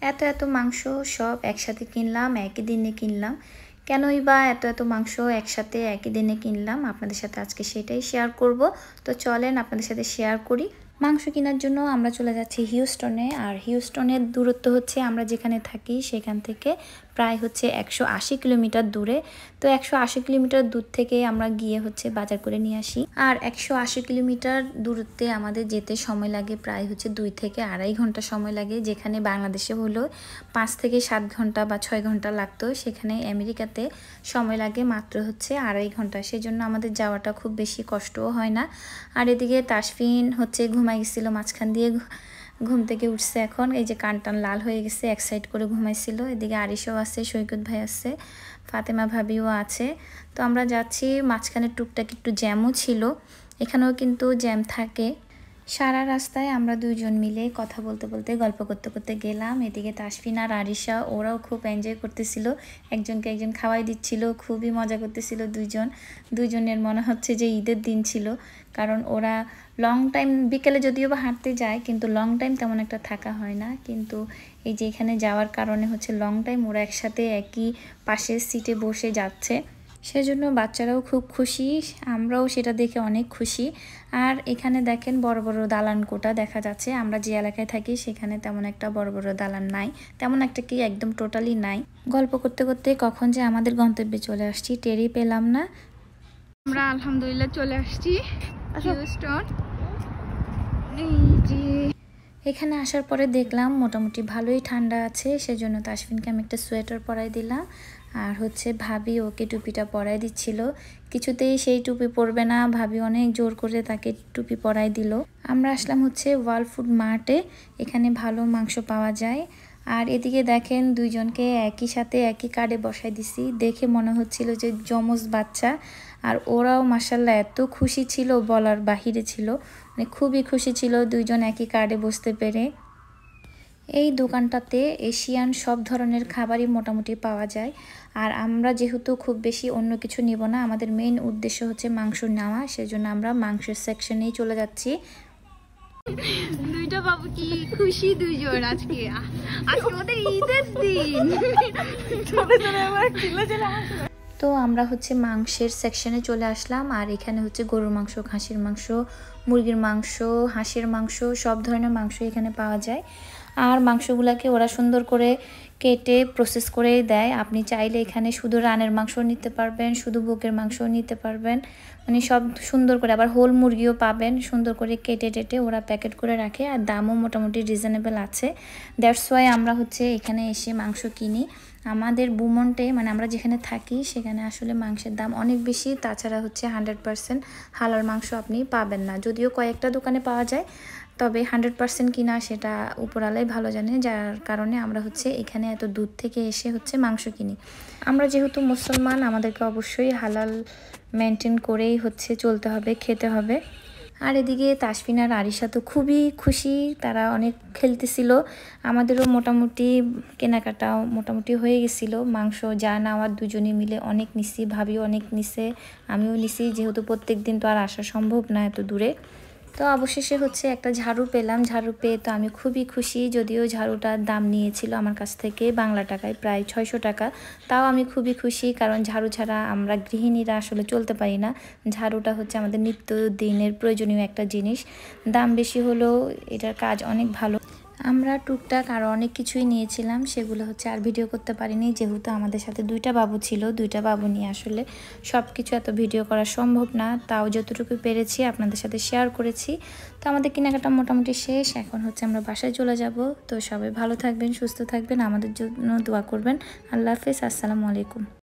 এত মাংস সব একসাথে কিনলাম, একই দিনে কিনলাম। কেনই বা এত মাংস একসাথে একই দিনে কিনলাম, আপনাদের সাথে আজকে সেটাই শেয়ার করব। তো চলেন আপনাদের সাথে শেয়ার করি। মাংস কেনার জন্য আমরা চলে যাচ্ছি হিউস্টনে। আর হিউস্টনের দূরত্ব হচ্ছে আমরা যেখানে থাকি সেখান থেকে প্রায় হচ্ছে 180 কিলোমিটার দূরে। তো 180 কিলোমিটার দূর থেকে আমরা গিয়ে হচ্ছে বাজার করে নিয়ে আসি। আর 180 কিলোমিটার দূরত্বে আমাদের যেতে সময় লাগে প্রায় হচ্ছে 2 থেকে 2.5 ঘন্টা সময় লাগে। যেখানে বাংলাদেশে হলো 5 থেকে 7 ঘন্টা বা 6 ঘন্টা লাগতো, সেখানে আমেরিকাতে সময় লাগে মাত্র হচ্ছে 2.5 ঘন্টা। সেজন্য আমাদের যাওয়াটা খুব বেশি কষ্টও হয় না। আর এদিকে তাসফিন হচ্ছে ঘুমাই গেছিলো, মাঝখান দিয়ে ঘুম থেকে উঠছে এখন। এই যে কান টান লাল হয়ে গেছে, এক সাইড করে ঘুমাইছিল। এদিকে আরিশও আছে, সৈকত ভাই আছে, ফাতেমা ভাবিও আছে। তো আমরা যাচ্ছি, মাঝখানে টুকটাক একটু জ্যামও ছিল, এখানেও কিন্তু জ্যাম থাকে। সারা রাস্তায় আমরা দুইজন মিলে কথা বলতে বলতে গল্প করতে করতে গেলাম। এদিকে তাসফিন আর আরিশা ওরাও খুব এনজয় করতেছিল, একজনকে একজন খাওয়াই দিচ্ছিল, খুবই মজা করতেছিল দুইজনের মনে হচ্ছে যে ঈদের দিন ছিল। কারণ ওরা লং টাইম বিকেলে যদিও বা হাঁটতে যায়, কিন্তু লং টাইম তেমন একটা থাকা হয় না। কিন্তু এই যে এখানে যাওয়ার কারণে হচ্ছে লং টাইম ওরা একসাথে একই পাশের সিটে বসে যাচ্ছে, সেজন্য বাচ্চারাও খুব খুশি, আমরাও সেটা দেখে অনেক খুশি। আর এখানে দেখেন বড় বড় দালান কোঠা দেখা যাচ্ছে। আমরা যে এলাকায় থাকি সেখানে তেমন একটা বড় বড় দালান নাই, তেমন একটা কি একদম টোটালি নাই। গল্প করতে করতে কখন যে আমাদের গন্তব্যে চলে আসছি টেরই পেলাম না। আমরা আলহামদুলিল্লাহ চলে আসছি হিউস্টন। এখানে আসার পরে দেখলাম মোটামুটি ভালোই ঠান্ডা আছে, সেজন্য তাসফিনকে আমি একটা সোয়েটার পরাই দিলাম। আর হচ্ছে ভাবি ওকে টুপিটা পরাই দিচ্ছিল, কিছুতেই সেই টুপি পরবে না, ভাবি অনেক জোর করে তাকে টুপি পরাই দিল। আমরা আসলাম হচ্ছে ওয়ার্ল্ড ফুড মার্টে, এখানে ভালো মাংস পাওয়া যায়। আর এদিকে দেখেন দুইজনকে একই সাথে একই কার্ডে বসাই দিছি, দেখে মনে হচ্ছিল যে যমজ বাচ্চা। আর ওরাও মাশাল্লাহ এত খুশি ছিল বলার বাহিরে ছিল, মানে খুবই খুশি ছিল দুইজন একই কার্ডে বসতে পেরে। এই দোকানটাতে এশিয়ান সব ধরনের খাবারই মোটামুটি পাওয়া যায়। আর আমরা যেহেতু খুব বেশি অন্য কিছু নিব না, আমাদের মেইন উদ্দেশ্য হচ্ছে মাংস নেওয়া, সেজন্য আমরা মাংসের সেকশনেই চলে যাচ্ছি। দুইটা বাবু কি খুশি দুইজন, আজকে আজকে ওদের ঈদের দিন। তো আমরা হচ্ছে মাংসের সেকশনে চলে আসলাম। আর এখানে হচ্ছে গরুর মাংস, খাসির মাংস, মুরগির মাংস, হাঁসের মাংস, সব ধরনের মাংস এখানে পাওয়া যায়। আর মাংসগুলোকে ওরা সুন্দর করে কেটে প্রসেস করে দেয়। আপনি চাইলে এখানে শুধু রানের মাংস নিতে পারবেন, শুধু বুকের মাংস নিতে পারবেন, মানে সব সুন্দর করে। আবার হোল মুরগিও পাবেন, সুন্দর করে কেটে টেটে ওরা প্যাকেট করে রাখে। আর দামও মোটামুটি রিজনেবল আছে। দ্যাটস ওয়াই আমরা হচ্ছে এখানে এসে মাংস কিনি। আমাদের বুমন্টে মানে আমরা যেখানে থাকি সেখানে আসলে মাংসের দাম অনেক বেশি, তাছাড়া হচ্ছে 100% হালাল মাংস আপনি পাবেন না। যদিও কয়েকটা দোকানে পাওয়া যায়, তবে 100% কিনা সেটা উপরালাই ভালো জানে, যার কারণে আমরা হচ্ছে এখানে এত দূর থেকে এসে হচ্ছে মাংস কিনি। আমরা যেহেতু মুসলমান, আমাদেরকে অবশ্যই হালাল মেনটেন করেই হচ্ছে চলতে হবে, খেতে হবে। আর এদিকে তাসফিন আর আরিশা তো খুবই খুশি, তারা অনেক খেলতেছিল। আমাদেরও মোটামুটি কেনাকাটাও মোটামুটি হয়ে গেছিলো। মাংস যা নেওয়ার দুজনে মিলে অনেক নিছি, ভাবিও অনেক নিছে, আমিও নিছি, যেহেতু প্রত্যেক দিন তো আর আসা সম্ভব না এত দূরে। তো অবশেষে হচ্ছে একটা ঝাড়ু পেলাম, ঝাড়ু পেয়ে তো আমি খুবই খুশি। যদিও ঝাড়ুটার দাম নিয়েছিল আমার কাছ থেকে বাংলা টাকায় প্রায় 600 টাকা, তাও আমি খুবই খুশি, কারণ ঝাড়ু ছাড়া আমরা গৃহিণীরা আসলে চলতে পারি না। ঝাড়ুটা হচ্ছে আমাদের নিত্যদিনের প্রয়োজনীয় একটা জিনিস। দাম বেশি হলেও এটার কাজ অনেক ভালো। আমরা টুকটাক আরও অনেক কিছুই নিয়েছিলাম, সেগুলো হচ্ছে আর ভিডিও করতে পারিনি, যেহেতু আমাদের সাথে দুইটা বাবু ছিল। দুইটা বাবু নিয়ে আসলে সব কিছু এত ভিডিও করা সম্ভব না, তাও যতটুকু পেরেছি আপনাদের সাথে শেয়ার করেছি। তো আমাদের কেনাকাটা মোটামুটি শেষ, এখন হচ্ছে আমরা বাসায় চলে যাব। তো সবাই ভালো থাকবেন, সুস্থ থাকবেন, আমাদের জন্য দোয়া করবেন। আল্লাহ হাফেজ, আসসালামু আলাইকুম।